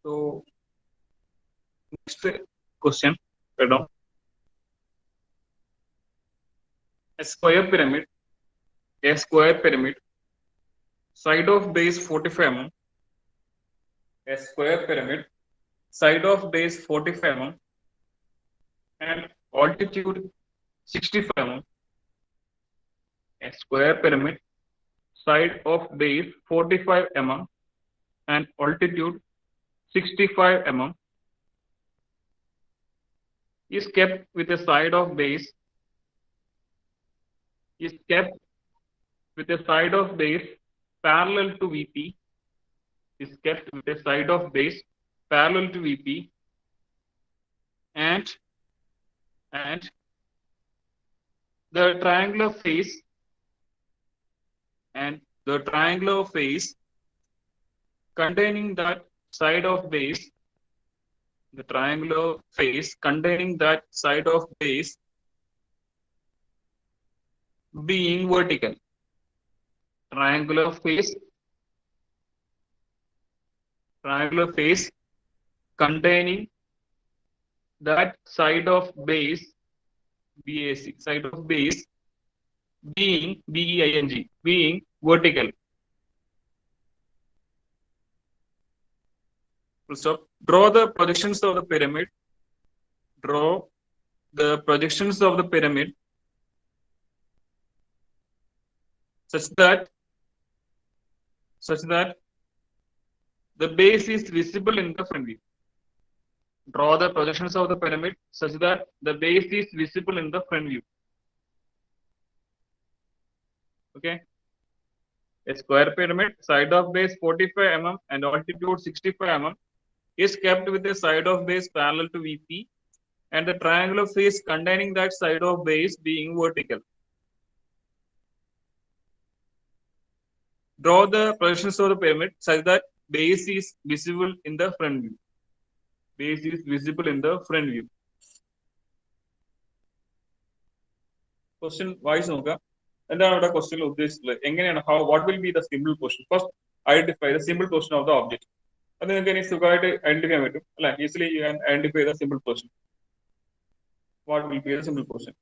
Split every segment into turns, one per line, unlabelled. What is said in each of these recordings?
So next question, pardon. A square pyramid, a square pyramid, side of base 45 mm, a square pyramid, side of base 45 mm, and altitude 65 mm, a square pyramid, side of base 45 mm, and altitude 65 mm, is kept with a side of base is kept with a side of base parallel to VP is kept with a side of base parallel to VP and and the triangular face and the triangular face containing that side of base the triangular face containing that side of base being vertical triangular face containing that side of base BAC side of base being BEING being vertical. Full stop. Draw the projections of the pyramid. Draw the projections of the pyramid such that the base is visible in the front view. Draw the projections of the pyramid such that the base is visible in the front view. Okay. A square pyramid, side of base 45 mm and altitude 65 mm is kept with a side of base parallel to VP and the triangular face containing that side of base being vertical. Draw the projections of the pyramid such that base is visible in the front view. Base is visible in the front view. Question wise നോക്കുക എന്താണ് ഇവിടെ ക്വസ്റ്റ്യനിൽ ഉദ്ദേശിച്ചിട്ടുള്ളത് എങ്ങനെയാണ് what will be the simple portion first identify the simple portion of the object അത് നിങ്ങൾക്ക് ഇനി സുഖമായിട്ട് identify ചെയ്യാൻ പറ്റും അല്ലെ easily you can identify the simple portion what will be the simple portion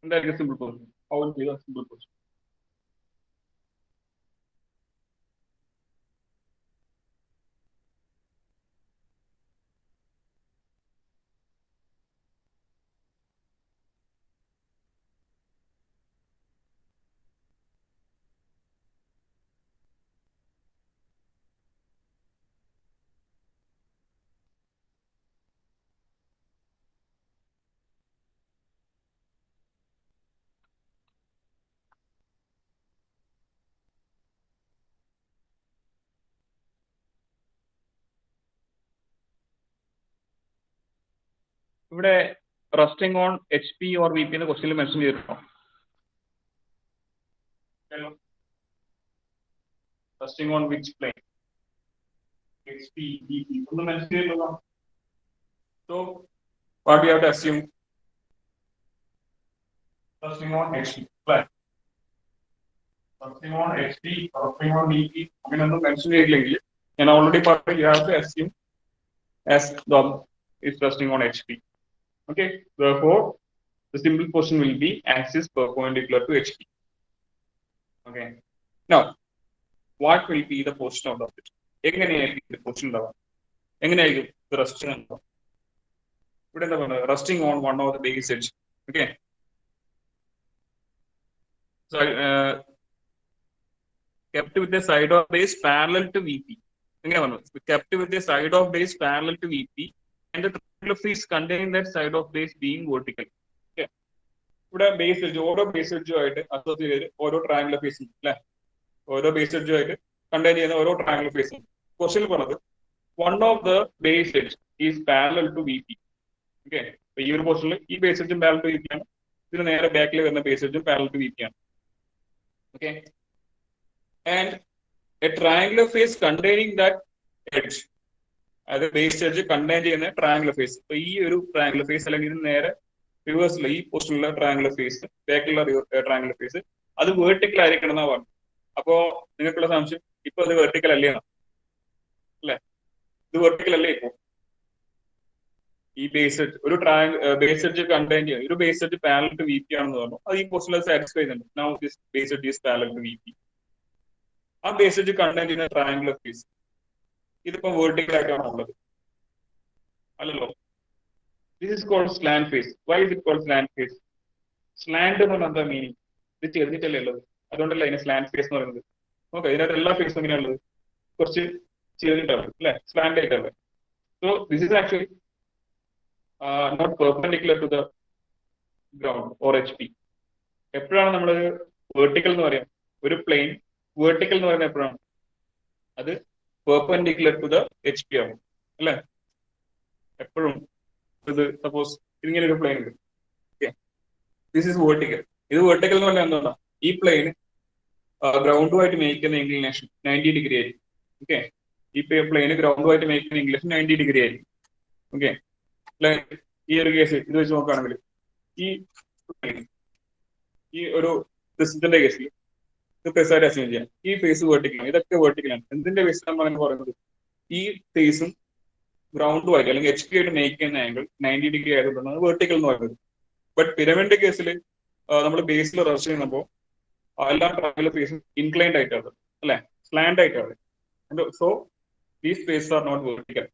എന്തായിരിക്കും simple portion how will be the simple portion ഇവിടെ resting on HP or VP എന്ന ക്വസ്റ്റ്യനിൽ മെൻഷൻ ചെയ്തിട്ടുണ്ടോ resting on which plane HP VP ഒന്നും mention ചെയ്തിട്ടുണ്ടോ so what we have to assume resting on HP plane resting on HP resting on VP അങ്ങനെയൊന്നും mention ചെയ്തില്ലെങ്കിൽ ഞാൻ already പറഞ്ഞു you have to assume as the is resting on HP. Okay, therefore the simple portion will be axis perpendicular to HP. Okay, now what will be the position of the object? എങ്ങനെയായിരിക്കും the position ഉണ്ടാവുക എങ്ങനെയായിരിക്കും the resting ഉണ്ടാവുക ഇവിടെ എന്താ പറയുക resting on one of the base edge. Okay, so kept with the side of base parallel to VP. ഇങ്ങനെ പറഞ്ഞു, kept with the side of base parallel to VP and the triangular face containing that side of base being vertical. Okay. ഇവിടെ base edge, ഓരോ base എഡ്ജുമായിട്ട് associate ചെയ്ത് ഓരോ triangular face ഉണ്ട് അല്ലെ, ഓരോ base എഡ്ജുമായിട്ട് contain ചെയ്യുന്ന ഓരോ ട്രയാങ്കുലർ ഫേസ് ഉണ്ട്. ക്വസ്റ്റ്യൻ പറഞ്ഞത് one of the base edge is parallel to V P. Okay, ഈ ഒരു പോർഷനിൽ ഈ ബേസ് എഡ്ജും പാരലൽ ടു വി പി ആണ്, ഇതിന് നേരെ ബാക്കിൽ വരുന്ന ബേസ് എഡ്ജും പാരലൽ ടു വി പി ആണ്. Okay, and a triangular face containing that edge, അത് ബേസ് എഡ്ജ് കണ്ടെയ്ൻ ചെയ്യുന്ന ട്രയാങ്കുലർ ഫേസ്. ഇപ്പൊ ഈ ഒരു ട്രയാങ്കുലർ ഫേസ് അല്ലെങ്കിൽ ഇതിന് നേരെ റിവേഴ്സിൽ ഈ പൊസിഷനിലുള്ള ട്രയാങ്കുലർ ഫേസ്, ബാക്കിലുള്ള ട്രയാങ്കുലർ ഫേസ് അത് വേർട്ടിക്കൽ ആയിരിക്കണം എന്നാ പറഞ്ഞു. അപ്പോ നിങ്ങൾക്കുള്ള സംശയം, ഇപ്പൊ അത് വെർട്ടിക്കൽ അല്ലേ അല്ലെ, ഇത് വെർട്ടിക്കൽ അല്ലേ ഇപ്പോ ഈ ബേസ് എഡ്ജ്, ഒരു ബേസ് എഡ്ജ് കണ്ടെയ്ൻ ചെയ്യുക, ഒരു base edge parallel to V P ആണെന്ന് പറഞ്ഞു, അത് ഈ പൊസിഷനിൽ സാറ്റിസ്ഫൈ ചെയ്യുന്നുണ്ട്. Now this base edge is parallel to V P. ആ ബേസ് എഡ്ജ് കണ്ടെയ്ൻ ചെയ്യുന്ന ട്രയാങ്കുലർ ഫേസ് ഇതിപ്പോ വേർട്ടിക്കൽ ആയിട്ടാണ് ഉള്ളത് അല്ലല്ലോ. This is called slant face. Why is it called slant face? Slant എന്ന് പറഞ്ഞാൽ എന്താ മീനിങ്? ഇത് ചെറുതിട്ടല്ലേ ഉള്ളത്, അതുകൊണ്ടല്ലേ അതിന് സ്ലാന്റ് ഫേസ് എന്ന് പറയുന്നത്. ഓക്കെ, ഇതിനകത്ത് എല്ലാ ഫേസും എങ്ങനെയുള്ളത്, കുറച്ച് ചെറുതിട്ടാണ് അല്ലെ, സ്ലാന്റ് ആയിട്ടുള്ളത്. So this is actually not perpendicular to the ground or H P. എപ്പോഴാണ് നമ്മൾ വേർട്ടിക്കൽ എന്ന് പറയാം, ഒരു പ്ലെയിൻ വേർട്ടിക്കൽ എന്ന് പറയുന്നത് എപ്പോഴാണ്, അത് perpendicular to the H P ആണ് അല്ലെ. എപ്പോഴും ഇത് സപ്പോസ് ഇങ്ങനെ ഒരു പ്ലെയിൻ ഉണ്ട്, ദിസ് ഇസ് വേർട്ടിക്കൽ. ഇത് വേർട്ടിക്കൽ എന്ന് പറഞ്ഞാൽ എന്താണ്, ഈ പ്ലെയിൻ ഗ്രൗണ്ടുമായിട്ട് മേക്കുന്ന ഇൻക്ലിനേഷൻ 90 ഡിഗ്രി ആയിരിക്കും. ഓക്കെ, ഈ പ്ലെയിന് ഗ്രൗണ്ടുമായിട്ട് മേക്കുന്ന ഇൻക്ലിനേഷൻ 90 ഡിഗ്രി ആയിരിക്കും. ഓക്കെ, ഈ ഒരു കേസ് ഇത് വെച്ച് നോക്കുകയാണെങ്കിൽ ഈ ഒരു സിസ്റ്റത്തിന്റെ കേസിൽ ഇത് പ്രിസൈഡ് അസ്യൂം ചെയ്യാം, ഈ ഫേസ് വേർട്ടിക്കലാണ്, ഇതൊക്കെ വേർട്ടിക്കലാണ്. എന്തിന്റെ ബേസിലാണ് നമ്മൾ പറയുന്നത്, ഈ ഫേസും ഗ്രൗണ്ടുമായിട്ട് അല്ലെങ്കിൽ എച്ച് പി ആയിട്ട് മേക്ക് ചെയ്യുന്ന ആംഗിൾ 90 ഡിഗ്രി ആയതുകൊണ്ടാണ് വേർട്ടിക്കൽ എന്ന് പറയുന്നത്. ബട്ട് പിരമിഡിന്റെ കേസിൽ നമ്മൾ ബേസിൽ റെസ്റ്റ് ചെയ്യുമ്പോൾ എല്ലാ ട്രയാങ്കുലർ ഫേസും ഇൻക്ലൈൻഡ് ആയിട്ടാണ് അല്ലെ, സ്ലാൻഡ് ആയിട്ടാണ്. So these faces are not vertical.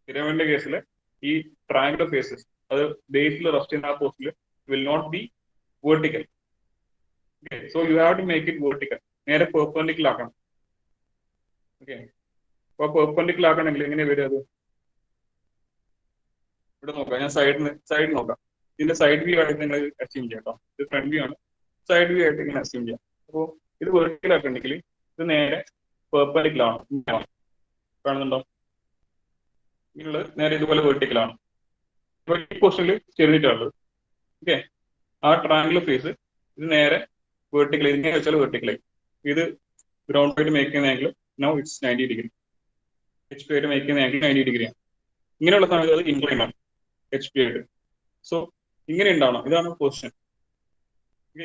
പിരമിഡിന്റെ കേസിൽ ഈ ട്രയാങ്കുലർ ഫേസസ് അത് ബേസിൽ റെസ്റ്റ് ചെയ്യുന്ന ആ പോസ്റ്റിൽ will not be vertical. So you have to make it vertical, നേരെ പെർപെൻഡിക്കുലർ ആക്കണം. ഓക്കെ, അപ്പൊ പെർപെൻഡിക്കുലർ ആക്കണമെങ്കിൽ എങ്ങനെ വരും, അത് ഇവിടെ നോക്കാം. ഞാൻ സൈഡ് നോക്കാം, ഇതിന്റെ സൈഡ് വ്യൂ ആയിട്ട് നിങ്ങൾ അസ്യൂം ചെയ്യാം കേട്ടോ. ഇത് ഫ്രണ്ട് വ്യൂ ആണ്, സൈഡ് വ്യൂ ആയിട്ട് ഇങ്ങനെ അസ്യൂം ചെയ്യാം. അപ്പോൾ ഇത് വെർട്ടിക്കൽ ആക്കണമെങ്കിൽ ഇത് നേരെ പെർപെൻഡിക്കുലർ ആണ്, കാണുന്നുണ്ടോ, ഇങ്ങനെയുള്ളത് നേരെ ഇതുപോലെ വെർട്ടിക്കൽ ആണ്. ഇപ്പൊ ഈ പൊസിഷനിൽ ചെറുതായിട്ടുള്ളത്. ഓക്കെ, ആ ട്രയാങ്കുലർ ഫേസ് ഇത് നേരെ വെർട്ടിക്കൽ, ഇങ്ങനെ വെച്ചാൽ വെർട്ടിക്കലായി. ഇത് ഗ്രൗണ്ട് ആയിട്ട് മേക്ക് ചെയ്യുന്ന angle now it's 90 degree, H P ആയിട്ട് മേക്ക് ചെയ്യുന്ന ആംഗിൾ 90 ഡിഗ്രിയാണ്. ഇങ്ങനെയുള്ള സമയത്ത് അത് ഇൻക്ലൈൻഡ് ആണ് എച്ച് പി ആയിട്ട്. സോ ഇങ്ങനെ ഉണ്ടാവണം, ഇതാണ് പൊസിഷൻ.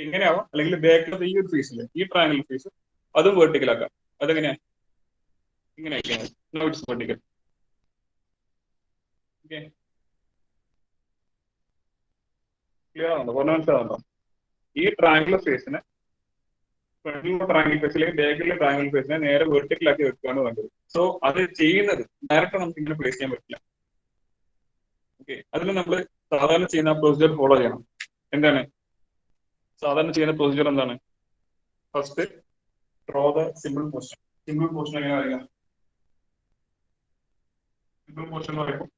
ഇങ്ങനെ ആവാം, അല്ലെങ്കിൽ ബാക്കിലത്തെ ഈ ഒരു ഫേസില് ഈ ട്രയാങ്കുലർ ഫേസ് അതും വെർട്ടിക്കൽ ആക്കാം. അതെങ്ങനെയാ, ഇങ്ങനെ ആക്കിയാൽ now it's vertical. Okay, clear ആണോ, പറഞ്ഞ മനസ്സിലാവുന്നുണ്ടോ? ഈ ട്രയാങ്കുലർ ഫേസിനെ ഫ്രണ്ടിലുള്ള ട്രയാങ്കുലർ ഫേസിലെ ബാക്കിലെ ട്രയാങ്കുലർ ഫേസിനെ നേരെ വെർട്ടിക്കൽ ആക്കി വെക്കുകയാണ് വേണ്ടത്. സോ അത് ചെയ്യുന്നത് ഡയറക്റ്റ് നമുക്ക് ഇങ്ങനെ പ്ലേസ് ചെയ്യാൻ പറ്റില്ല. ഓക്കെ, അതിന് നമ്മൾ സാധാരണ ചെയ്യുന്ന പ്രൊസീജിയർ ഫോളോ ചെയ്യണം. എന്താണ് സാധാരണ ചെയ്യുന്ന പ്രൊസീജിയർ എന്താണ്, first draw the simple portion. Simple portion എങ്ങനെ അറിയാം, സിമ്പിൾ പോർഷൻ എന്ന് പറയുമ്പോൾ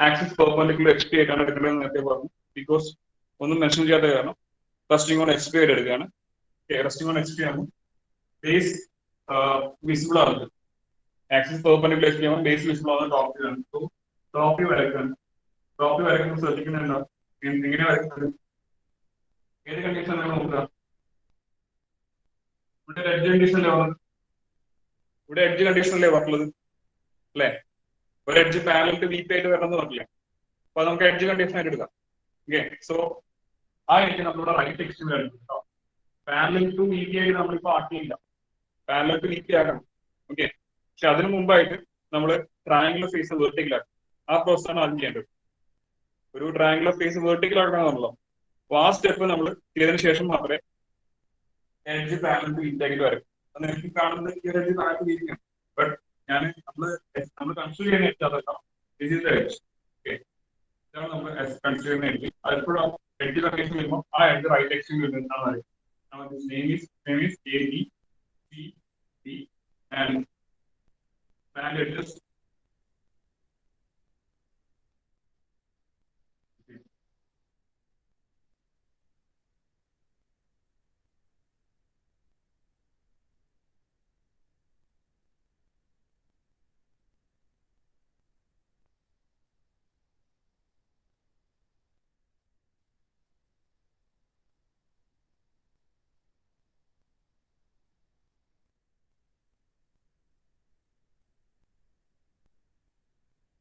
ആക്സിസ് പെർപെൻഡിക്കുലർ എച്ച് പി ആയിട്ടാണ് എടുക്കേണ്ടത് നേരത്തെ പറഞ്ഞു. ബിക്കോസ് ഒന്നും മെൻഷൻ ചെയ്യാത്ത കാരണം റെസ്റ്റിംഗ് ഓൺ എച്ച് പി ആയിട്ട് എടുക്കുകയാണ്. റെസ്റ്റിംഗ് ഓൺ എച്ച് പി ആണ്, ബേസ് വിസിബിൾ ആവുന്നത്. ആക്സിസ് പെർപെൻഡിക്കുലർ എച്ച് പി ആണ്, ബേസ് വിസിബിൾ ആവുന്നത് ടോപ്പ് വ്യൂ ആണ്. സോ ടോപ്പ് വ്യൂ വരയ്ക്കാൻ, ടോപ്പ് വ്യൂ വരയ്ക്കുമ്പോൾ ശ്രദ്ധിക്കുന്നുണ്ടോ, എങ്ങനെ വരയ്ക്കുന്നത്, ഏത് കണ്ടീഷനാണ് നോക്കുക, ഇവിടെ എഡ്ജ് കണ്ടീഷനല്ലേ വന്നത്, ഇവിടെ എഡ്ജ് കണ്ടീഷനല്ലേ പറഞ്ഞത് അല്ലെ. ഒരു edge parallel to V P ആയിട്ട് വരണമെന്ന് പറഞ്ഞില്ലേ, അപ്പൊ നമുക്ക് എഡ്ജ് കണ്ടീഷൻ ആയിട്ട് എടുക്കാം. ഓക്കെ, സോ ആ എഡ്ജ് നമ്മളിവിടെ റൈറ്റ് എക്സ്ട്രീമിൽ എടുക്കാം. പാരലൽ ടു വി പി ആയിട്ട് നമ്മളിപ്പോ ആക്കിയില്ല, പാരലൽ ടു വി പി ആക്കണം. ഓക്കെ, പക്ഷെ അതിനു മുമ്പായിട്ട് നമ്മൾ ട്രയാങ്കുലർ ഫേസ് വെർട്ടിക്കൽ ആക്കും. ആ പ്രോസസ് ആണ് ആദ്യം ചെയ്യേണ്ടത്. ഒരു ട്രയാങ്കുലർ ഫേസ് വെർട്ടിക്കൽ ആക്കണമെന്നുള്ളൂ. അപ്പൊ ആ സ്റ്റെപ്പ് നമ്മൾ ചെയ്തതിനു ശേഷം മാത്രമേ edge parallel to V P ആയിട്ട് വരും. അത് നിങ്ങൾക്ക് കാണുന്നത് ഈ ഒരു edge parallel to V P ആണ്. ബട്ട് നമ്മൾ കൺസിഡർ ചെയ്യുന്ന എഡ്ജ് അതെല്ലാം this is the edge. Okay, ഇതാണ് നമ്മൾ കൺസിഡർ ചെയ്യുന്ന എഡ്ജ്. അതെപ്പോഴും എഡ്ജ് കണ്ടീഷൻ വരുമ്പോൾ ആ എഡ്ജ് റൈറ്റ് എക്സ്ട്രീമിൽ വരുന്നതാണ്. Name is A B C D and slant edges.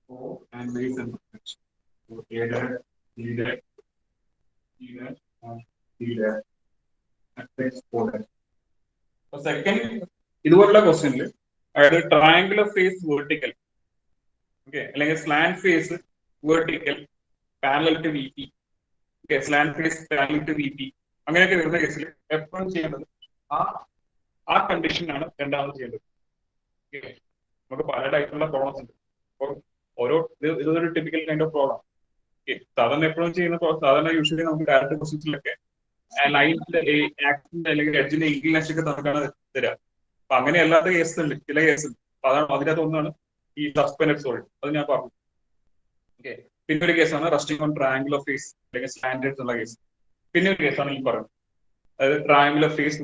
O and base and bridge. So A dash, D dash, D dash, and D dash. Next O dash. So second, ഇതുപോലുള്ള ക്വസ്റ്റ്യനിൽ അതായത് triangular face vertical, okay, അല്ലെങ്കിൽ slant face vertical parallel to V P, okay, slant face parallel to V P, അങ്ങനെയൊക്കെ വരുന്ന കേസിൽ എപ്പോഴും ചെയ്യേണ്ടത് ആ ആ കണ്ടീഷനാണ് രണ്ടാമത് ചെയ്യേണ്ടത്. ഓക്കെ, നമുക്ക് പല ടൈപ്പിലുള്ള പ്രോബ്ലംസ് ഉണ്ട്. അപ്പോൾ ഓരോ ഇതൊരു ടിപ്പിക്കൽ കൈൻഡ് ഓഫ് പ്രോബ്ലം. സാധാരണ എപ്പോഴും ചെയ്യുന്ന സാധാരണ യൂഷ്വലി നമുക്ക് ഡയറക്റ്റ് ക്വസ്റ്റ്യൻസിലൊക്കെ ലൈനിന്റെ ആക്സിന്റെ അല്ലെങ്കിൽ എഡ്ജിന്റെ ഇൻക്ലിനേഷൻ ഒക്കെ നമുക്കാണ് തരിക. അപ്പൊ അങ്ങനെ അല്ലാത്ത കേസ് ഉണ്ട്, ചില കേസ് ഉണ്ട്. അപ്പൊ അതാണ് അതിനകത്ത് ഒന്നാണ് ഈ സസ്പെൻഡ് സോൾഡ്, അത് ഞാൻ പറഞ്ഞു. ഓക്കെ, പിന്നെ ഒരു കേസാണ് റസ്റ്റിംഗ് ഓൺ ട്രയാങ്കുലർ ഫേസ് അല്ലെങ്കിൽ സ്റ്റാൻഡേർഡ്സ് ഉള്ള കേസ്. പിന്നെ ഒരു കേസാണ് ഈ പറയുന്നത്, അതായത് ട്രയാങ്കുലർ ഫേസ്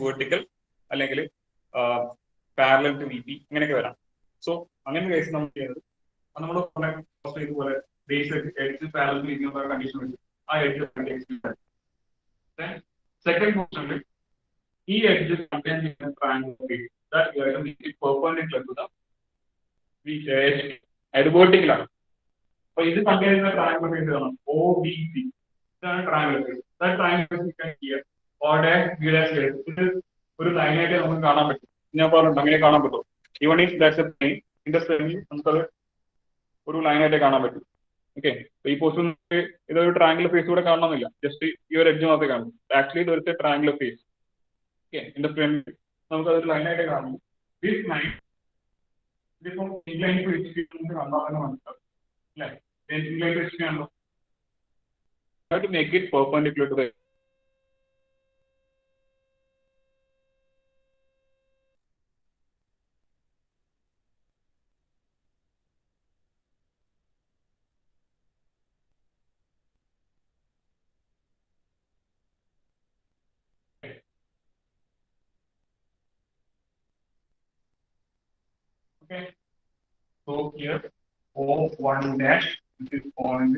വെർട്ടിക്കൽ അല്ലെങ്കിൽ പാരലൽ ടു വി പി, അങ്ങനെയൊക്കെ വരാം. സോ അങ്ങനെ കേസ് നമ്മൾ ചെയ്യുന്നത് നമ്മൾ ഇതുപോലെ base edge parallel to V P എന്നുള്ള കണ്ടീഷൻ വെച്ച് ആ എഡ്ജ് സെക്കൻഡ് ക്വസ്റ്റ്യനിൽ ഈ എഡ്ജ് കണ്ടെയ്ൻ ചെയ്യുന്ന triangular face perpendicular to the edge vertical ആണ്. അപ്പൊ ഇത് കണ്ടെയ്ൻ ചെയ്യുന്ന ട്രയാങ്കുലർ ഫേസ് ആണ് ഒ ബി സി. ഇതാണ് ട്രയാങ്കുലർ ഫേസ്. ഇത് ഒരു ലൈനായിട്ട് നമുക്ക് കാണാൻ പറ്റും. ഞാൻ പറഞ്ഞിട്ടുണ്ട് അങ്ങനെ കാണാൻ പറ്റും. Even if that's a plane, ഇതിന്റെ സ്ട്രെയിനിൽ നമുക്കത് ഒരു ലൈനായിട്ട് കാണാൻ പറ്റും. ഓക്കെ, ഈ പോസ്റ്റ് ഇതൊരു ട്രയാങ്കുലർ ഫേസ് കൂടെ കാണണമെന്നില്ല, ജസ്റ്റ് ഈ ഒരു എഡ്ജ് മാത്രമേ കാണൂ. ആക്ച്വലി ഇതൊരു ട്രയാങ്കുലർ ഫേസ്. ഓക്കെ, ഇതിന്റെ ഫ്രണ്ട് നമുക്ക് അതൊരു ലൈനായിട്ട് കാണും. ദിസ് ലൈൻ ഇതിപ്പം ഇൻലൈൻ ടു എച്ച് പി കണ്ടാൽ തന്നെ മനസ്സിലാവും അല്ലേ? ഇൻലൈൻ ടു എച്ച് പി ആണല്ലോ. To make it perpendicular to the okay. So here O1 dash, this is point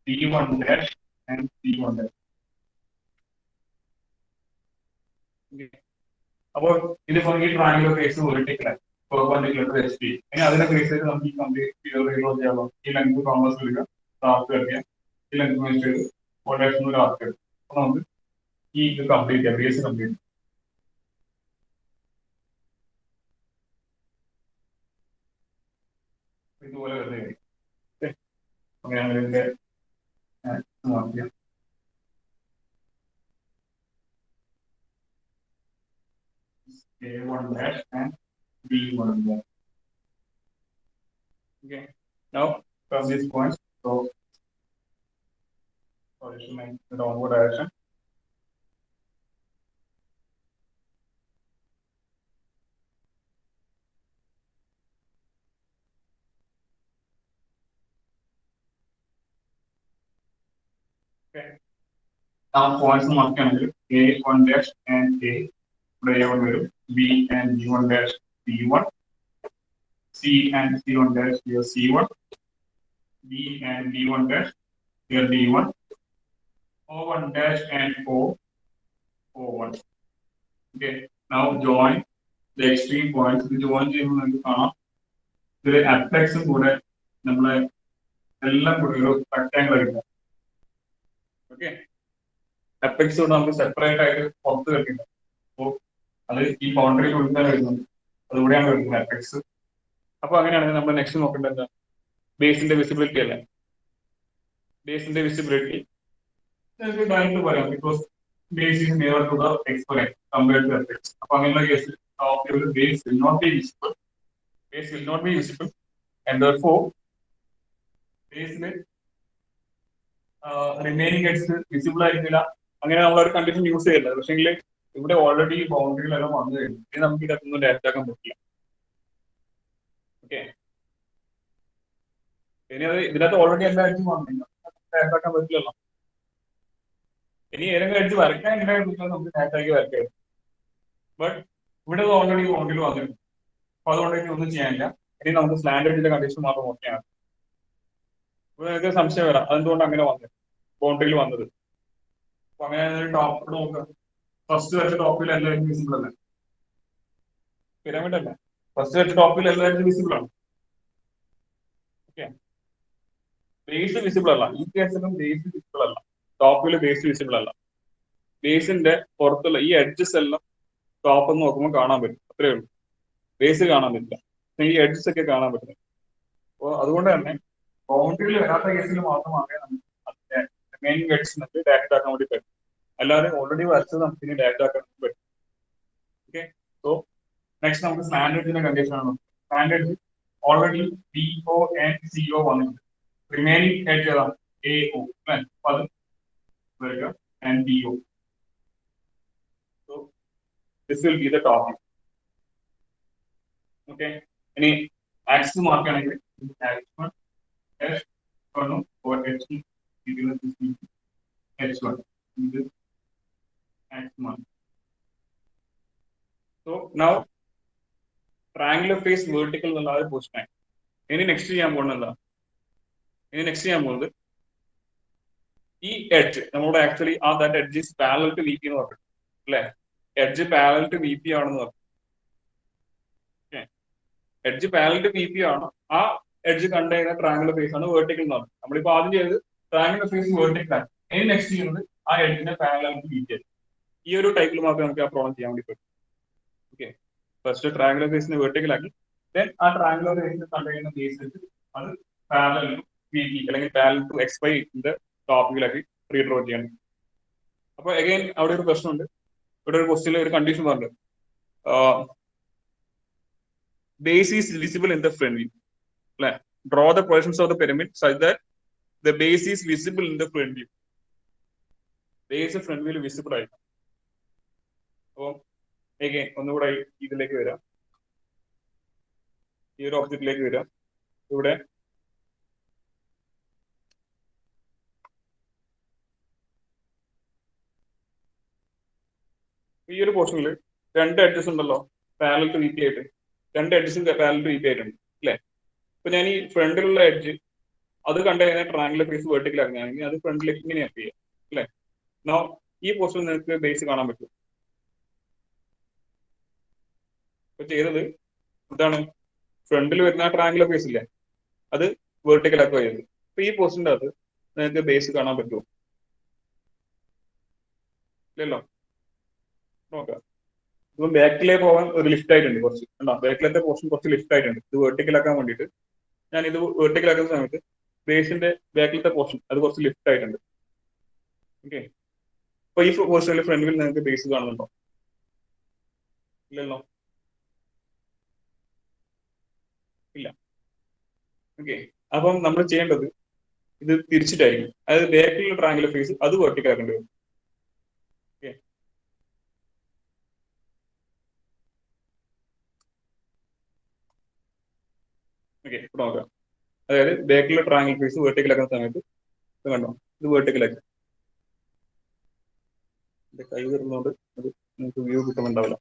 C1 dash and C1 dash. Okay. അപ്പോൾ ഇതിപ്പോ ഈ triangular face vertical perpendicular to H P. ഇനി അതിന്റെ base ചെയ്ത് നമുക്ക് ഈ complete reload ചെയ്യാമോ? ഈ ലെങ്ത് കോമ്പസ് എടുക്കുക, ആർക്ക് എടുക്കുക, ഈ ലെങ്ത് വെച്ച് കോൺടാക്ഷൻ ഒരു ആർക്ക് എടുക്കും. അപ്പൊ നമുക്ക് ഈ ഇത് കംപ്ലീറ്റ് ചെയ്യാം, ബേസ് കംപ്ലീറ്റ്. ഇതുപോലെ വരുന്നത് അങ്ങനെയാണ് ഇതിന്റെ നോക്കിയാൽ A1 dash and B1 dash. Okay, now from this point, so position in the downward direction. Okay, now points mark A1 dash and A1 വരും, B and B1 dash B1, C and C1 dash here C1, B and B1 dash here B1, O1 dash and O1. Okay, now join the extreme points. ഇത് join ചെയ്യുമ്പോൾ നമുക്ക് കാണാം ഇതിൽ അപെക്സും കൂടെ നമ്മളെ എല്ലാം കൂടെ ഒരു റെക്ടാങ്കിൾ എടുക്കാം. ഓക്കെ, അപെക്സ് കൊണ്ട് നമുക്ക് സെപ്പറേറ്റ് ആയിട്ട് പുറത്ത് വെക്കണം. അപ്പോൾ അത് ഈ ബൗണ്ടറിയിൽ ഉള്ളിൽ വരുന്നത്, അതുകൂടെയാണ് വരുന്നത് അപെക്സ്. അപ്പൊ അങ്ങനെയാണെങ്കിൽ നമ്മൾ നെക്സ്റ്റ് നോക്കേണ്ടത് എന്താ? ബേസിന്റെ വിസിബിലിറ്റി അല്ലേ? ബേസിന്റെ വിസിബിലിറ്റി നമുക്ക് ഡയറക്റ്റ് പറയാം, because base is near to the exponent compared to apex. അപ്പൊ അങ്ങനെയുള്ള കേസിൽ base will not be visible, base will not be visible and therefore ബേസിൽ റിമൈനിങ് എഡ്സ് വിസിബിൾ ആയിരിക്കില്ല. അങ്ങനെ നമ്മളൊരു കണ്ടീഷൻ യൂസ് ചെയ്യരുത്. പക്ഷെങ്കിൽ ഇവിടെ ഓൾറെഡി ബൗണ്ടറികളെല്ലാം വന്നു കഴിഞ്ഞു. ഇനി നമുക്ക് ഇതൊന്നും ഡയറക്റ്റ് ആക്കാൻ പറ്റില്ല. ഓക്കെ, ഇനി അത് ഇതിനകത്ത് ഓൾറെഡി എല്ലാ എഡ്ജും വന്നു, ഡയറക്റ്റ് ആക്കാൻ പറ്റില്ലല്ലോ. ഇനി ഏതെങ്കിലും എഡ്ജ് വരയ്ക്കാൻ ഉണ്ടായിരുന്നില്ല നമുക്ക് ഡയറക്റ്റ് ആക്കി വരയ്ക്കാം. ബട്ട് ഇവിടെ ഓൾറെഡി ബൗണ്ടറിൽ വന്നിട്ടുണ്ട്. അപ്പൊ അതുകൊണ്ട് ഇനി ഒന്നും ചെയ്യാനില്ല. ഇനി നമുക്ക് സ്ലാൻഡ് എഡ്ജിന്റെ കണ്ടീഷൻ മാത്രം നോക്കിയാണ്. അപ്പൊ നിങ്ങൾക്ക് സംശയം വരാം അതെന്തുകൊണ്ട് അങ്ങനെ വന്നത്, ബൗണ്ടറിയിൽ വന്നത്. അപ്പൊ അങ്ങനെ ടോപ്പ് നോക്കാം. ഫസ്റ്റ് വെച്ച ടോപ്പിൽ എല്ലാവരും വിസിബിൾ അല്ലേ? പിരമിഡ് അല്ല, ഫസ്റ്റ് വെച്ച ടോപ്പിൽ എല്ലാവരും വിസിബിൾ ആണ്. ഓക്കെ, ബേസ് വിസിബിൾ അല്ല. ഈ കേസിലും ബേസ് വിസിബിൾ അല്ല. ടോപ്പിൽ ബേസ് വിസിബിൾ അല്ല. ബേസിന്റെ പുറത്തുള്ള ഈ എഡ്ജസ് എല്ലാം ടോപ്പ് എന്ന് നോക്കുമ്പോൾ കാണാൻ പറ്റും, അത്രേ ഉള്ളൂ. ബേസ് കാണാൻ പറ്റില്ല, ഈ എഡ്ജസ് ഒക്കെ കാണാൻ പറ്റുന്നത്. അപ്പോൾ അതുകൊണ്ട് തന്നെ ബൗണ്ടറിയിൽ വരാത്ത കേസിൽ മാത്രമാണ് നമുക്ക് റിമൈനിങ് എഡ്ജസ് നമുക്ക് ഡയറക്റ്റ് ആക്കാൻ വേണ്ടി പറ്റും. അല്ലാതെ ഓൾറെഡി വരച്ചത് നമുക്ക് ഇനി ഡയറക്റ്റ് ആക്കാൻ പറ്റും. ഓക്കെ, സോ നെക്സ്റ്റ് നമുക്ക് സ്ലാൻഡ് എഡ്ജിന്റെ കണ്ടീഷൻ ആണ്. Slant edge already BO and CO വന്നിട്ടുണ്ട്. റിമൈനിങ് എഡ്ജ് ഏതാണ്? AO അത് വരിക and BO. So this will be the top. Okay, ഇനി ആക്സിസ് മാർക്ക് ആണെങ്കിൽ H1 H1 or H2 ഇതിൽ H1 ഇത് H1. So now triangular face vertical എന്നുള്ള ഒരു പൊസിഷൻ ആയി. ഇനി നെക്സ്റ്റ് ചെയ്യാൻ പോകുന്നത് ഈ എഡ്ജ് നമ്മുടെ ആക്ച്വലി ആ that edge is parallel to VP എന്ന് പറഞ്ഞു അല്ലെ? എഡ്ജ് പാരലൽ ടു VP ആണെന്ന് പറഞ്ഞു. എഡ്ജ് പാരലൽ ടു VP ആണ്. ആ എഡ്ജ് കണ്ടുകഴിഞ്ഞാൽ ട്രയാങ്കുലർ ഫേസ് ആണ് വെർട്ടിക്കൽ എന്ന് പറഞ്ഞു. നമ്മളിപ്പോ ആദ്യം ചെയ്തത് ട്രയാങ്കുലർ ഫേസ് വെർട്ടിക്കൽ ആണ്. ഇനി നെക്സ്റ്റ് ചെയ്യുന്നത് ആ എഡ്ജിനെ പാരലൽ ടു VP ആണ്. ഈ ഒരു ടൈപ്പിൽ മാത്രമേ നമുക്ക് ആ പ്രോബ്ലം ചെയ്യാൻ വേണ്ടി പറ്റും. ഓക്കെ, ഫസ്റ്റ് ട്രയാങ്കുലർ ഫേസിനെ വെർട്ടിക്കൽ ആക്കി, ദെൻ ആ ട്രയാങ്കുലർ ഫേസിനെ കണ്ടുകഴിഞ്ഞ ബേസ് വെച്ച് അത് പാരലൽ ടു VP അല്ലെങ്കിൽ പാരലൽ ടു XY ന്റെ ടോപ്പിക്കിലാക്കി റീഡ്രോ ചെയ്യണം. അപ്പൊ അഗൈൻ അവിടെ ഒരു പ്രശ്നമുണ്ട്. ഇവിടെ ഒരു ക്വസ്റ്റ്യനിൽ ഒരു കണ്ടീഷൻ പറഞ്ഞു, base is visible in the front view. Draw the portions of the pyramid such that the base is visible in the front view. Base front view visible ആയിരിക്കും. അപ്പോൾ again ഒന്നുകൂടെ ഇതിലേക്ക് വരാം, ഈ ഒരു ഒബ്ജക്റ്റിലേക്ക് വരാം. ഇവിടെ ഈ ഒരു പോർഷനിൽ രണ്ട് എഡ്ജസ് ഉണ്ടല്ലോ പാരലൽ ടു VP ആയിട്ട്, രണ്ട് എഡ്ജസും പാരലൽ ടു VP ആയിട്ടുണ്ട് അല്ലെ? ഇപ്പൊ ഞാൻ ഈ ഫ്രണ്ടിലുള്ള എഡ്ജ് അത് കണ്ടു കഴിഞ്ഞാൽ ട്രയാങ്കുലർ ഫേസ് വെർട്ടിക്കൽ ആക്കുകയാണെങ്കിൽ അത് ഫ്രണ്ടിലേക്ക് ഇങ്ങനെ അപ്പ് ചെയ്യാം അല്ലെ? ഈ പോർഷനിൽ നിങ്ങൾക്ക് ബേസ് കാണാൻ പറ്റും. ഇപ്പൊ ചെയ്തത് എന്താണ്, ഫ്രണ്ടിൽ വരുന്ന ട്രയാങ്കുലർ ഫേസ് ഇല്ലേ അത് വെർട്ടിക്കൽ ആക്കുക ചെയ്തത്. അപ്പൊ ഈ പോർഷന്റെ അത് നിങ്ങൾക്ക് ബേസ് കാണാൻ പറ്റുമോ? ഇല്ലല്ലോ. നോക്കാം, ഇപ്പം ബാക്കിലേക്ക് പോകാൻ ഒരു ലിഫ്റ്റ് ആയിട്ടുണ്ട് കുറച്ച്, ഉണ്ടോ? ബാക്കിലത്തെ പോർഷൻ കുറച്ച് ലിഫ്റ്റ് ആയിട്ടുണ്ട്. ഇത് വെർട്ടിക്കൽ ആക്കാൻ വേണ്ടിയിട്ട് ഞാൻ ഇത് വെർട്ടിക്കൽ ആക്കുന്ന സമയത്ത് ബേസിന്റെ ബാക്കിലത്തെ പോർഷൻ അത് കുറച്ച് ലിഫ്റ്റ് ആയിട്ടുണ്ട്. ഓക്കെ, അപ്പൊ ഈ പോർഷനിൽ ഫ്രണ്ടിൽ നിങ്ങൾക്ക് ബേസ് കാണുന്നുണ്ടോ? ഇല്ലല്ലോ, ഇല്ല. ഓക്കെ, അപ്പം നമ്മൾ ചെയ്യേണ്ടത് ഇത് തിരിച്ചിട്ടായിരിക്കും. അതായത് ബാക്കിലുള്ള ട്രയാങ്കുലർ ഫേസ് അത് വെർട്ടിക്കൽ ആക്കേണ്ടി വരും. ഓക്കെ, ഓക്കെ, ഇപ്പൊ നോക്കാം. അതായത് ബാക്കിലുള്ള ട്രയാങ്കുലർ ഫേസ് വെർട്ടിക്കൽ ആക്കുന്ന സമയത്ത് ഇത് കണ്ടോ, ഇത് വെർട്ടിക്കൽ ആക്കി. കൈ വരുന്നതുകൊണ്ട് അത് നിങ്ങൾക്ക് വ്യൂ കിട്ടുന്നുണ്ടാവില്ല.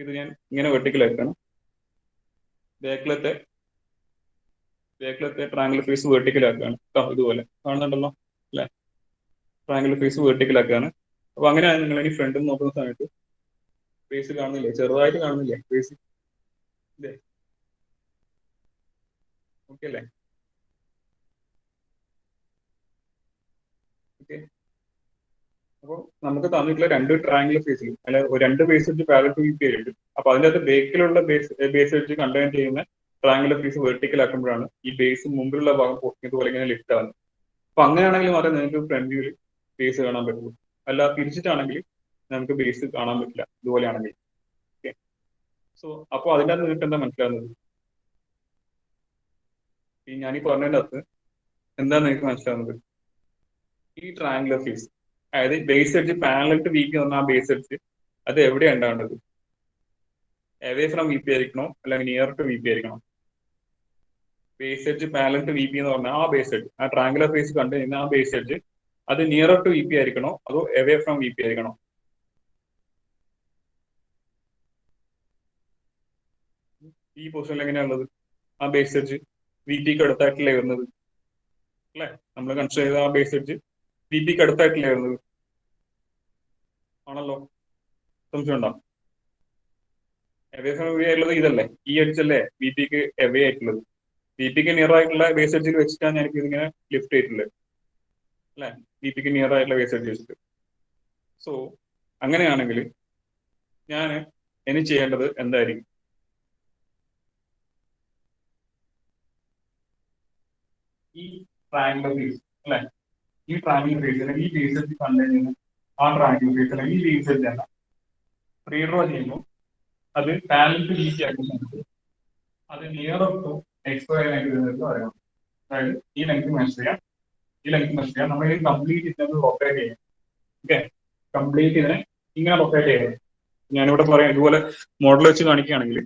ഇത് ഞാൻ ഇങ്ങനെ വെർട്ടിക്കൽ ആക്കാണ്. ബാക്കിലത്തെ ട്രയാങ്കുലർ ഫേസ് വെർട്ടിക്കൽ ആക്കുകയാണ്. ഇതുപോലെ കാണുന്നുണ്ടല്ലോ അല്ലെ? ട്രയാങ്കുലർ ഫേസ് വെർട്ടിക്കൽ ആക്കുകയാണ്. അപ്പൊ അങ്ങനെയാണ് നിങ്ങൾ ഇനി ഫ്രണ്ടിൽ നോക്കുന്ന സമയത്ത് ഫേസ് കാണുന്നില്ലേ? ചെറുതായിട്ട് കാണുന്നില്ലേ ഫേസ്? ഇല്ലേ? ഓക്കെ അല്ലേ? ഓക്കെ, അപ്പോൾ നമുക്ക് തന്നിട്ടുള്ള രണ്ട് ട്രയാങ്കുലർ ഫേസിൽ അല്ലെ രണ്ട് ബേസ് വെച്ച് പാരലൽ ടു VP ആയിട്ട്, അപ്പൊ അതിന്റെ അകത്ത് ബേക്കിലുള്ള ബേസ് വെച്ച് കണ്ടെയ്ൻ ചെയ്യുന്ന ട്രയാങ്കുലർ ഫേസ് വെർട്ടിക്കൽ ആക്കുമ്പോഴാണ് ഈ ബേസ് മുമ്പിലുള്ള ഭാഗം ഇതുപോലെ ഇങ്ങനെ ലിഫ്റ്റ് ആകുന്നത്. അപ്പൊ അങ്ങനെയാണെങ്കിൽ മാത്രമേ നിങ്ങൾക്ക് ഫ്രണ്ട് വ്യൂവിൽ ബേസ് കാണാൻ പറ്റുള്ളൂ. അല്ല തിരിച്ചിട്ടാണെങ്കിൽ നമുക്ക് ബേസ് കാണാൻ പറ്റില്ല ഇതുപോലെയാണെങ്കിൽ. ഓക്കെ, സോ അപ്പോൾ അതിൻ്റെ അകത്ത് നിങ്ങൾക്ക് എന്താ മനസ്സിലാകുന്നത്? ഈ ഞാനീ പറഞ്ഞതിൻ്റെ അകത്ത് എന്താ നിങ്ങൾക്ക് മനസ്സിലാവുന്നത്, ഈ ട്രയാങ്കുലർ ഫേസ്, അതായത് base edge parallel to V P എന്ന് പറഞ്ഞാൽ ആ ബേസ് എഡ്ജ് അത് എവിടെയാണ് ഉണ്ടാവേണ്ടത്? അവേ ഫ്രം വി പി ആയിരിക്കണോ അല്ലെങ്കിൽ നിയർ ടു വി പി ആയിരിക്കണോ? Base edge parallel to V P എന്ന് പറഞ്ഞാൽ ആ ബേസ് എഡ്ജ്, ആ ട്രയാങ്കുലർ ഫേസ് കണ്ടു കഴിഞ്ഞാൽ ആ ബേസ് എഡ്ജ് അത് നിയറർ ടു വി പി ആയിരിക്കണോ അതോ അവേ ഫ്രം വി പി ആയിരിക്കണോ? ഈ പൊസിഷനിൽ എങ്ങനെയാണുള്ളത്? ആ ബേസ് എഡ്ജ് വി പിക്ക് അടുത്തായിട്ടല്ലേ വരുന്നത് അല്ലെ? നമ്മൾ കൺസിഡർ ചെയ്ത ആ ബേസ് എഡ്ജ് വി പിക്ക് അടുത്തായിട്ടല്ലേ വരുന്നത് ആണല്ലോ. സംശയം ഉണ്ടോ? അവേ ഫ്രം വി ആയിട്ടുള്ളത് ഇതല്ലേ, ഈ എഡ്ജ് അല്ലേ വി പിക്ക് അവേ ആയിട്ടുള്ളത്. വി പിക്ക് നിയർ ആയിട്ടുള്ള ബേസ് എഡ്ജിൽ വെച്ചിട്ടാണ് ഞാനിപ്പോ ഇതിങ്ങനെ ലിഫ്റ്റ് ചെയ്തിട്ടുള്ളത് അല്ലെ, വി പിക്ക് നിയർ ആയിട്ടുള്ള ബേസ് എഡ്ജ് വെച്ചിട്ട്. സോ അങ്ങനെയാണെങ്കിൽ ഞാൻ ഇനി ചെയ്യേണ്ടത് എന്തായിരിക്കും? ഈ ട്രയാങ്കുലർ ഫേസ് അല്ലെ, ഈ ട്രയാങ്കുലർ ഫേസ് അല്ലെങ്കിൽ ഈ ബേസ് എഡ്ജ് കണ്ടു കഴിഞ്ഞാൽ ആ ട്രയാങ്കുലർ ഫേസ് അല്ലെങ്കിൽ ഈ ബേസ് എഡ്ജ് തന്നെ റീഡ്രോ ചെയ്യുമ്പോൾ അത് പാരലൽ ടു വി പി ആക്കുന്ന സമയത്ത് അത് നിയറർ ടു എക്സ് വൈ ആയിട്ട് വരുന്നത് പറയാം. അതായത് ഈ ലെങ്ത് മെഷർ ചെയ്യാം, ഈ ലെങ്ത് മെഷർ ചെയ്യാം, നമ്മൾ ഇത് കംപ്ലീറ്റ് ഇതിനെ റൊട്ടേറ്റ് ചെയ്യാം. ഓക്കെ, കംപ്ലീറ്റ് ഇതിനെ ഇങ്ങനെ റൊട്ടേറ്റ് ചെയ്യാം. ഞാനിവിടെ പറയാം, ഇതുപോലെ മോഡൽ വെച്ച് കാണിക്കുകയാണെങ്കിൽ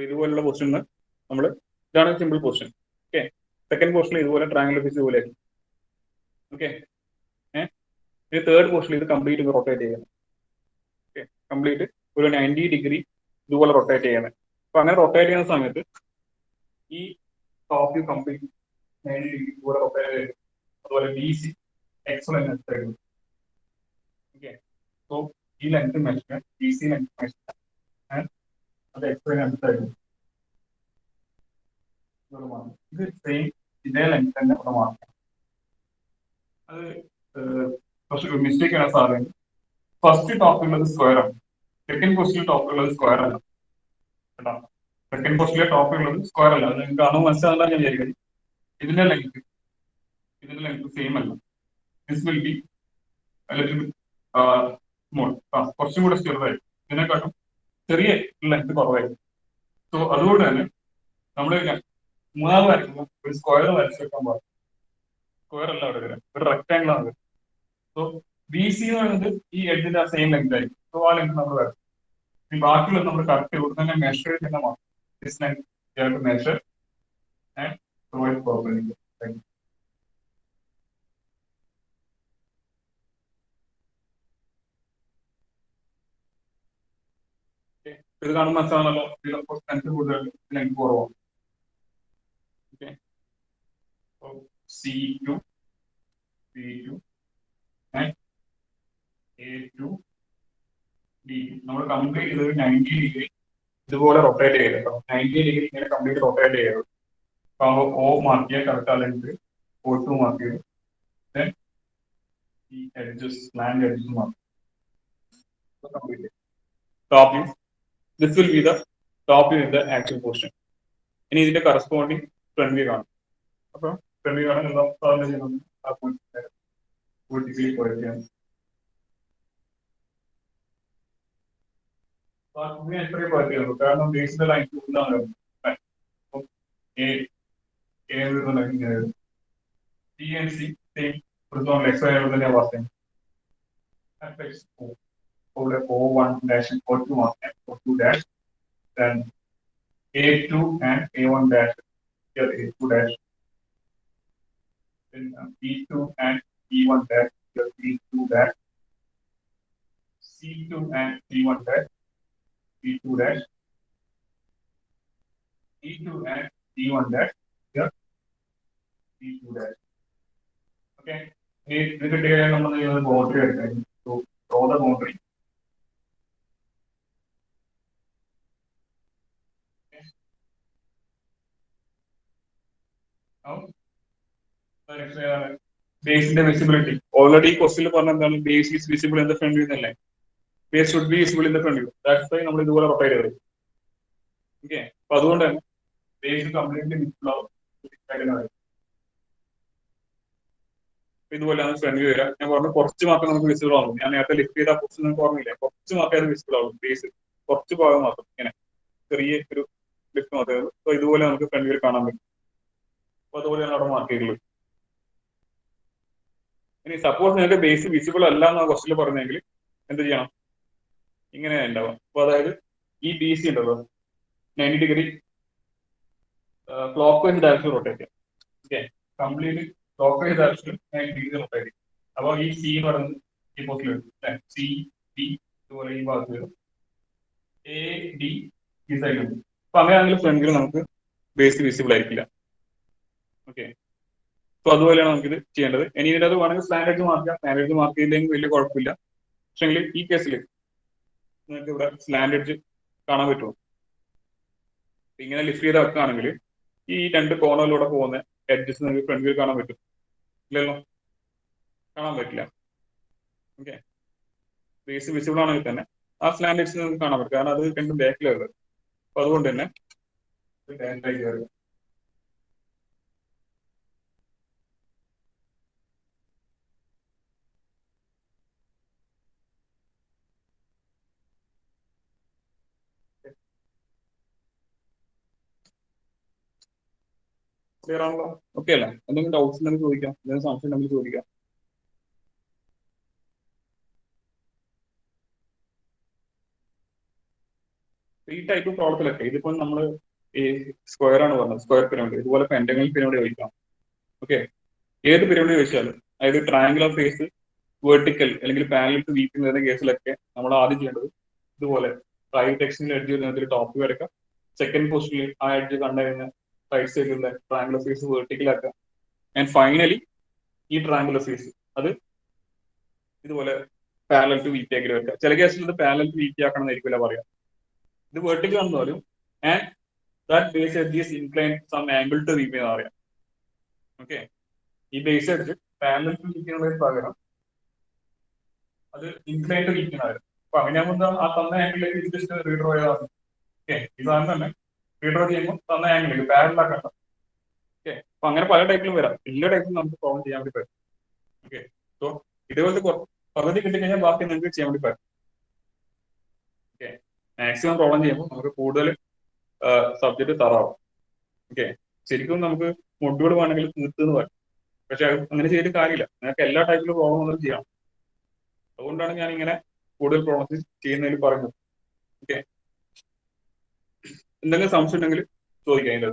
ഇതുപോലുള്ള പൊസിഷന് നമ്മൾ, ഇതാണ് സിമ്പിൾ പൊസിഷൻ. ഓക്കെ, സെക്കൻഡ് പൊസിഷനിൽ ഇതുപോലെ ട്രയാങ്കുലർ ഫേസ് ഇതുപോലെ. ഓക്കെ, ഇത് തേർഡ് പൊസിഷനിൽ ഇത് കംപ്ലീറ്റ് റൊട്ടേറ്റ് ചെയ്യണം. ഓക്കെ, കംപ്ലീറ്റ് ഒരു 90 ഡിഗ്രി ഇതുപോലെ റൊട്ടേറ്റ് ചെയ്യണം. അപ്പൊ അങ്ങനെ റൊട്ടേറ്റ് ചെയ്യുന്ന സമയത്ത് ഈ ടോപ്പ് വ്യൂ കംപ്ലീറ്റ് 90 ഡിഗ്രി ഇതുപോലെ റൊട്ടേറ്റ് ചെയ്യും. അതുപോലെ ബി സി എക്സ് ലെങ്ത് ആയിരുന്നു. ഓക്കെ, സോ ഈ length measure, B C length measure, അത് എക്സ് ലെങ്ത് ആയിരുന്നു. ഇത് സെയിം ഇതേ ലെങ്ത് തന്നെ ഇവിടെ മാർക്കാം. അത് കുറച്ച് മിസ്റ്റേക്ക് ആണ് സാറിന്. ഫസ്റ്റ് ടോപ്പിലുള്ളത് സ്ക്വയർ ആണ്, സെക്കൻഡ് പൊസിഷനിൽ ടോപ്പിലുള്ളത് സ്ക്വയർ അല്ല കേട്ടോ. സെക്കൻഡ് പൊസിഷനിലെ ടോപ്പിലുള്ളത് സ്ക്വയർ അല്ല, അത് നിങ്ങൾക്ക് കാണുമ്പോൾ മനസ്സിലാകാൻ ഞാൻ വിചാരിക്കുന്നത്. ഇതിന്റെ ലെങ്ത് സെയിം അല്ല. ദിസ് വിൽ ബി സ്മോൾ, കുറച്ചും കൂടെ ചെറുതായി, ഇതിനെക്കാട്ടും ചെറിയ ലെങ്ത് കുറവായിരിക്കും. സോ അതുകൊണ്ട് തന്നെ നമ്മൾ മൂന്നാമത് വരയ്ക്കുമ്പോൾ ഒരു സ്ക്വയർ വരച്ചു വെക്കാൻ പാടില്ല. സ്ക്വയർ അല്ല അവിടെ വരാം, ഒരു റെക്ടാംഗിൾ ആണ്. സോ ബി സി എന്ന് പറയുന്നത് ഈ എഡ്ജിന്റെ ആ സെയിം ലെങ്ത് ആയിരിക്കും. സോ ആ ലെങ്ത് നമ്മൾ വരക്കും. ഈ ബാക്കിയുള്ളത് നമ്മൾ കറക്റ്റ് ഇവിടെ തന്നെ മെഷർ ചെയ്യുന്ന മാത്രം. This length measure and provide properly. ഇത് കാണുമ്പോൾ മനസ്സിലാണല്ലോ, ലെങ്ത് കൂടുതൽ ലെങ്ത് കുറവാണ്. Okay, C2 C2 and A2 D2 നമ്മൾ കംപ്ലീറ്റ് ചെയ്ത് 90 ഡിഗ്രി ഇതുപോലെ റൊട്ടേറ്റ് ചെയ്ത് കേട്ടോ. 90 ഡിഗ്രി ഇങ്ങനെ കംപ്ലീറ്റ് റൊട്ടേറ്റ് ചെയ്തു. O മാർക്ക് ചെയ്യുക, കറക്റ്റ് അല്ലെങ്കിൽ O2 മാർക്ക് ചെയ്തു. Then ഈ edges, slant edges mark complete. Top view, this will be the top view in the actual position. ഇനി ഇതിന്റെ കറസ്പോണ്ടിങ് ഫ്രണ്ട് വ്യൂ കാണും. അപ്പൊ ഫ്രണ്ട് വ്യൂ ആണ് എന്താ സാധാരണ ചെയ്യുന്നത്, ആ ഡിഗ്രി കുറയ്ക്കുകയാണ്. എത്രയും കുറയ്ക്കുകയുള്ളൂ, കാരണം ബേസിന്റെ ലൈൻ കൂടുതലാണ്. O1 dash and O2 mark, O2 dash, then A2 and A1 dash, here A2 dash, then B2 and B1 dash, here B2 dash, C2 and B1 dash, B2 dash, E2 and B1 dash, here B2 dash. Okay, this is the boundary. So draw the boundary. Now, base in the visibility. Already, question the base is visible in the front view. Base should be visible in the front view. That's why we do a rotate. Okay, base is completely visible. ഇതുപോലെയാണ് front view വരിക. ഞാൻ പറഞ്ഞു കുറച്ച് മാത്രമേ നമുക്ക് visible ആവുള്ളൂ. ഞാൻ നേരത്തെ ലിഫ്റ്റ് ചെയ്ത പൊസിഷൻ നമുക്ക് ഓർമ്മയില്ല, കുറച്ച് മാത്രമേ അത് വിസിബിൾ ആവുള്ളൂ ബേസ്. കുറച്ച് ഭാഗം മാത്രം ഇങ്ങനെ ചെറിയ ഒരു ലിഫ്റ്റ് മാത്രമേ ഉള്ളൂ. സോ ഇതുപോലെ നമുക്ക് ഫ്രണ്ട് വ്യൂ കാണാൻ പറ്റും. അപ്പൊ അതുപോലെയാണ് അവിടെ മാർക്ക് ചെയ്തിട്ടുള്ളത്. ഇനി സപ്പോസ് നിങ്ങൾക്ക് ബേസ് വിസിബിൾ അല്ല എന്ന ക്വസ്റ്റിൽ പറഞ്ഞെങ്കിൽ എന്ത് ചെയ്യണം? ഇങ്ങനെ ഉണ്ടാവാം. അപ്പൊ അതായത് ഈ ബി സി ഉണ്ടല്ലോ 90 degree clockwise direction rotate ചെയ്യാം. Okay, complete clockwise direction 90 degree rotate ചെയ്യും. അപ്പൊ ഈ സി എന്ന് പറയുന്നത് ഈ പോസ്റ്റിൽ വരും. സി ഡി ഇതുപോലെ ഈ ഭാഗത്ത് വരും. എ ഡി ഈ സൈഡിൽ വരും. അപ്പൊ അങ്ങനെയാണെങ്കിൽ ഫ്രണ്ടിൽ നമുക്ക് ബേസ് വിസിബിൾ ആയിരിക്കില്ല. ഓക്കെ, സോ അതുപോലെയാണ് നമുക്കിത് ചെയ്യേണ്ടത്. ഇനി ഇതിനകത്ത് വേണമെങ്കിൽ സ്ലാൻഡ് മാർക്ക് മാർക്ക് ചെയ്തില്ലെങ്കിൽ വലിയ കുഴപ്പമില്ല. പക്ഷെങ്കിൽ ഈ കേസിൽ നിങ്ങൾക്ക് ഇവിടെ സ്ലാൻഡ് എഡ്ജ് കാണാൻ പറ്റുമോ? ഇങ്ങനെ ലിഫ്റ്റ് ചെയ്ത് വെക്കുകയാണെങ്കിൽ ഈ രണ്ട് കോർണറിലൂടെ പോകുന്ന എഡ്ജസ് നിങ്ങൾക്ക് ഫ്രണ്ട് വ്യൂ കാണാൻ പറ്റും. ഇല്ലല്ലോ, കാണാൻ പറ്റില്ല. ഓക്കെ, ബേസ് വിസിബിൾ ആണെങ്കിൽ തന്നെ ആ സ്ലാൻഡ് എഡ്ജ് നിങ്ങൾക്ക് കാണാൻ പറ്റും. കാരണം അത് രണ്ടും ബാക്കിലുള്ളത്. അപ്പൊ അതുകൊണ്ട് തന്നെ ക്ലിയർ ആണല്ലോ? ഓക്കെ അല്ലേ? എന്തെങ്കിലും ഡൗട്ട്സ് ഉണ്ടെങ്കിൽ ചോദിക്കാം, എന്തെങ്കിലും സംശയം ഉണ്ടെങ്കിൽ ചോദിക്കാം. ഈ ടൈപ്പ് പ്രോബ്ലത്തിലൊക്കെ ഇതിപ്പോ നമ്മൾ ഈ സ്ക്വയർ ആണ് പറഞ്ഞത്, സ്ക്വയർ പിരമിഡ്. ഇതുപോലെ പെന്റഗണൽ പിരമിഡ് ചോദിക്കാം. ഓക്കെ, ഏത് പിരമിഡ് ചോദിച്ചാലും അതായത് ട്രയാങ്കുലർ ഫേസ് വെർട്ടിക്കൽ അല്ലെങ്കിൽ പാരലൽ ടു വീപ്പി വരുന്ന കേസിലൊക്കെ നമ്മൾ ആദ്യം ചെയ്യേണ്ടത് ഇതുപോലെ റൈറ്റ് എക്സിന്റെ എഡ്ജ് വരുന്നതിൽ ടോപ്പ് വരയ്ക്കാം. സെക്കൻഡ് പൊസിഷനിൽ ആ എഡ്ജ് കണ്ടു കഴിഞ്ഞാൽ റൈറ്റ് സൈഡിലുള്ള ട്രയാങ്കുലർ ഫേസ് വെർട്ടിക്കൽ ആക്കുക. ആൻഡ് ഫൈനലി ഈ ട്രയാങ്കുലർ ഫേസ് അത് ഇതുപോലെ പാരലൽ ടു വീപ്പി ആക്കി വെക്കുക. ചില കേസിൽ ഇത് പാരലൽ ടു വീപ്പി ആക്കണം എന്നായിരിക്കില്ല പറയാം. ഇത് വെർട്ടിക്കൽ ആണെന്ന് പറയും. And that base edge is inclined some angle to VP എന്ന് പറയാം. ഓക്കെ, ഈ base edge parallel to VP എന്നുള്ളതിന് പകരം അത് ഇൻക്ലൈൻഡ് ടു വീപ്പി എന്നാണ്. അപ്പൊ അങ്ങനെയാകുമ്പോൾ ആ തന്ന ആംഗിളിലേക്ക് ഇത് ജസ്റ്റ് റീഡ്രോ ചെയ്താണ്. ഓക്കെ, ഇതാണ് തന്നെ റീഡ്രോ ചെയ്യുമ്പോൾ തന്ന ആംഗിളിലേക്ക് പാരലൽ ആക്കണ്ട. ഓക്കെ, അപ്പൊ അങ്ങനെ പല ടൈപ്പിലും വരാം. എല്ലാ ടൈപ്പിലും നമുക്ക് പ്രോബ്ലം ചെയ്യാൻ വേണ്ടി പറ്റും. ഓക്കെ, സോ ഇതേപോലത്തെ പദ്ധതി കിട്ടിക്കഴിഞ്ഞാൽ ബാക്കി നിങ്ങൾക്ക് ചെയ്യാൻ വേണ്ടി പറ്റും. ഓക്കെ, മാക്സിമം പ്രോബ്ലം ചെയ്യുമ്പോൾ നമുക്ക് കൂടുതൽ സബ്ജക്ട് തറാവും. ഓക്കെ, ശരിക്കും നമുക്ക് മൊഡ്യൂൾ വേണമെങ്കിൽ തീർത്തെന്ന് പറയും. പക്ഷെ അങ്ങനെ ചെയ്തിട്ട് കാര്യമില്ല. നിങ്ങൾക്ക് എല്ലാ ടൈപ്പിലും പ്രോബ്ലം ഒന്നും ചെയ്യാം. അതുകൊണ്ടാണ് ഞാൻ ഇങ്ങനെ കൂടുതൽ പ്രോബ്ലംസ് ചെയ്യുന്നതിൽ പറയുന്നത്. ഓക്കെ, എന്തെങ്കിലും സംശയം ഉണ്ടെങ്കിൽ ചോദിക്കാം. അതിൻ്റെ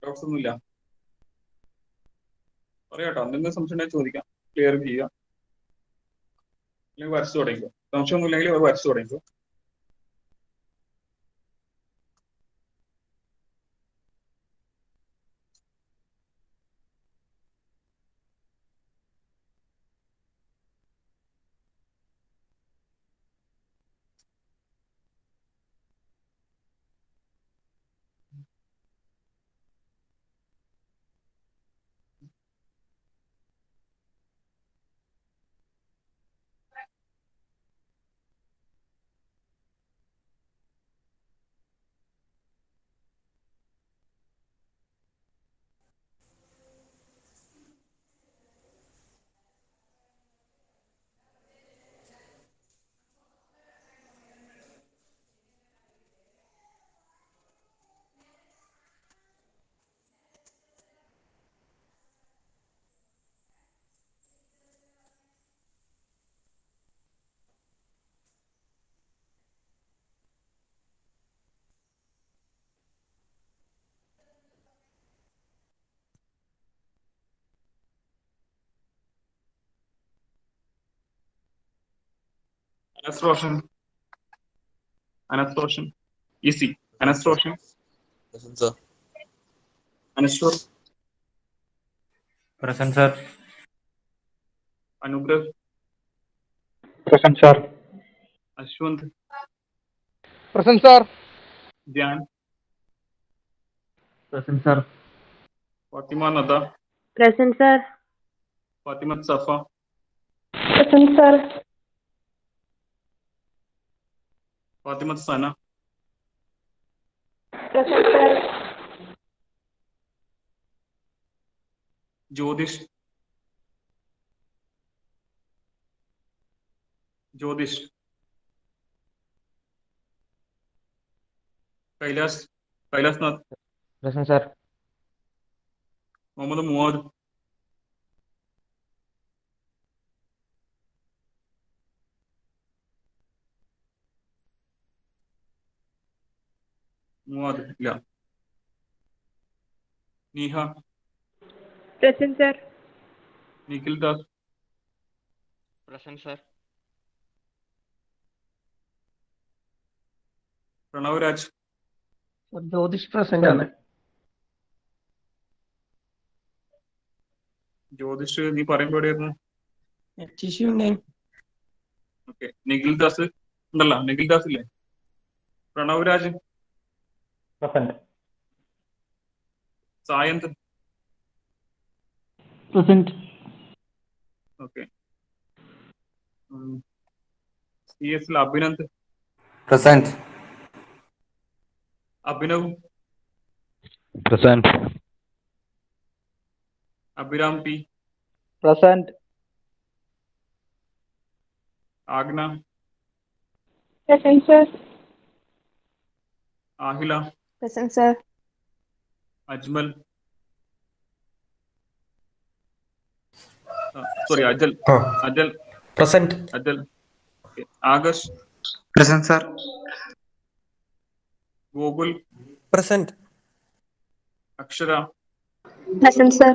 ഡൗട്ട്സ് ഒന്നുമില്ല, പറയാട്ടോ. എന്തെങ്കിലും സംശയം ഉണ്ടെങ്കിൽ ചോദിക്കാം, ക്ലിയർ ചെയ്യാം. അല്ലെങ്കിൽ വരച്ചു തുടങ്ങിക്കോ. സംശയമൊന്നും ഇല്ലെങ്കിൽ അവർ വരച്ചു തുടങ്ങിക്കോ. Anastrotion. Easy. Anastrotion.
Present, sir.
Anastor.
Present, sir.
Anugrah.
Present, sir.
Ashwant.
Present, sir.
Dhyan.
Present, sir.
Fatima नदा,
Present, sir.
Fatima सफा,
Present, sir.
फातिमा सना,
Present, sir.
Jyothish, Jyothish, Kailash, Kailashnath,
Present, sir.
Mohammed Muad, Muad इല്ല, Neeha,
Present, sir.
Nikhil Das,
Present, sir.
Pranav Raj,
Jyothish present ആണ്.
ജ്യോതിഷ് നീ പറയുമ്പോ എവിടെയായിരുന്നു? ഓക്കെ, നിഖിൽ ദാസ് ഉണ്ടല്ലോ, നിഖിൽ ദാസ് ഇല്ലേ? Pranav Raj,
Present.
Sayanth,
present.
Okay, C S Abhinand,
Present.
Abhinav,
Present.
Abhiram P,
Present.
Agna,
Present, sir.
Ahila,
Present, sir.
Ajmal, sorry Ajal, Ajal,
Present.
Ajal, Akarsh,
Present, sir.
Gokul,
Present.
Akshara,
Present, sir.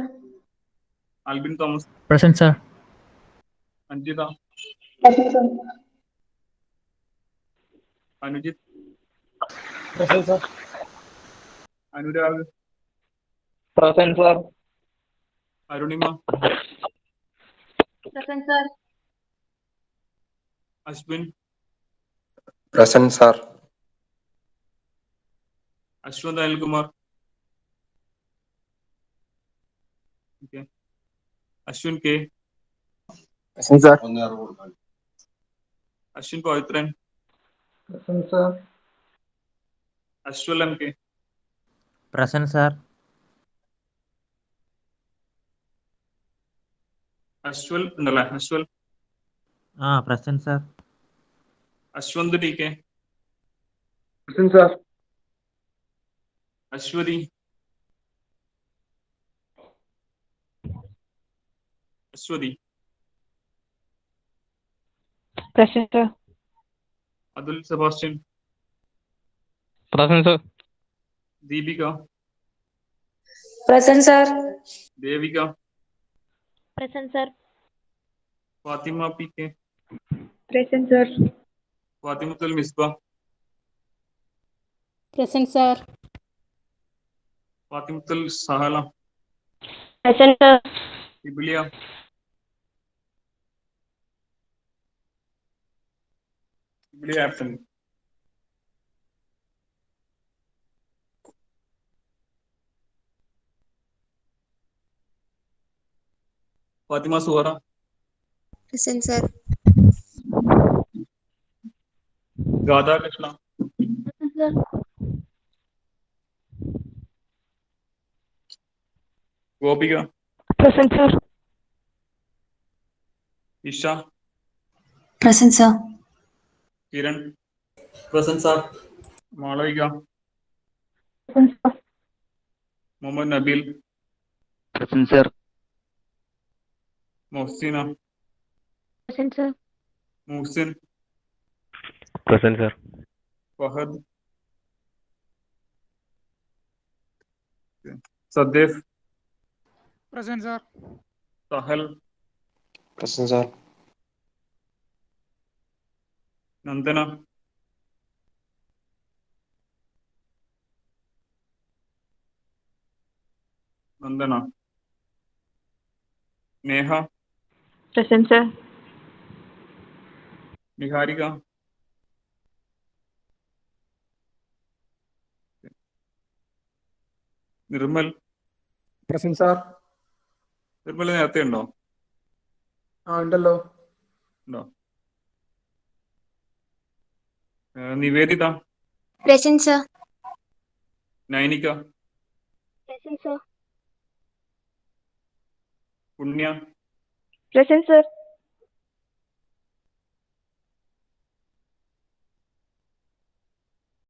Albin Thomas,
present sir.
Anjitha,
Present, sir.
Anujith,
Present, sir.
Anurag,
Present, sir.
Arunima,
Present, sir.
Ashwin,
Present, sir.
Ashwanth Anilkumar, okay, Ashwin K,
Present, sir.
Ashwin Pavithran,
present sir.
അശ്വൽ M K,
present sir.
Ashwal ഉണ്ടല്ലേ, Ashwal,
present sir.
Ashwanth T K,
Present, sir.
Aswathy, Aswathy,
Present, sir.
Athul Sebastian,
Present, sir.
Deepika,
Present, sir.
Devika,
Present, sir.
Fathima P K,
Present, sir.
Fathimathul Misba,
Present, sir.
Fathimathul Sahala,
Present, sir.
Ibiliya, Ibiliya absent, Fathima Suhara,
Present, sir.
Gatha Krishna,
Present, sir.
Gopika,
Present, sir.
Isha,
Present, sir.
Kiran,
Present, sir.
Malavika,
Present, sir.
Muhammad Nabeel,
Present, sir.
Mohsina,
Present, sir.
Muhsin,
Present, sir.
Fahad, Sadef,
Present, sir.
Sahal,
Present, sir.
Nandana, Nandana, Neha,
Present, sir.
Niharika, Nirmal,
present sir.
Nirmala നേരത്തെ ഉണ്ടോ?
ഉണ്ടല്ലോ.
ഉണ്ടോ? Nivedita,
Present, sir.
Nainika,
Present, sir.
പുണ്യ,
Present, sir.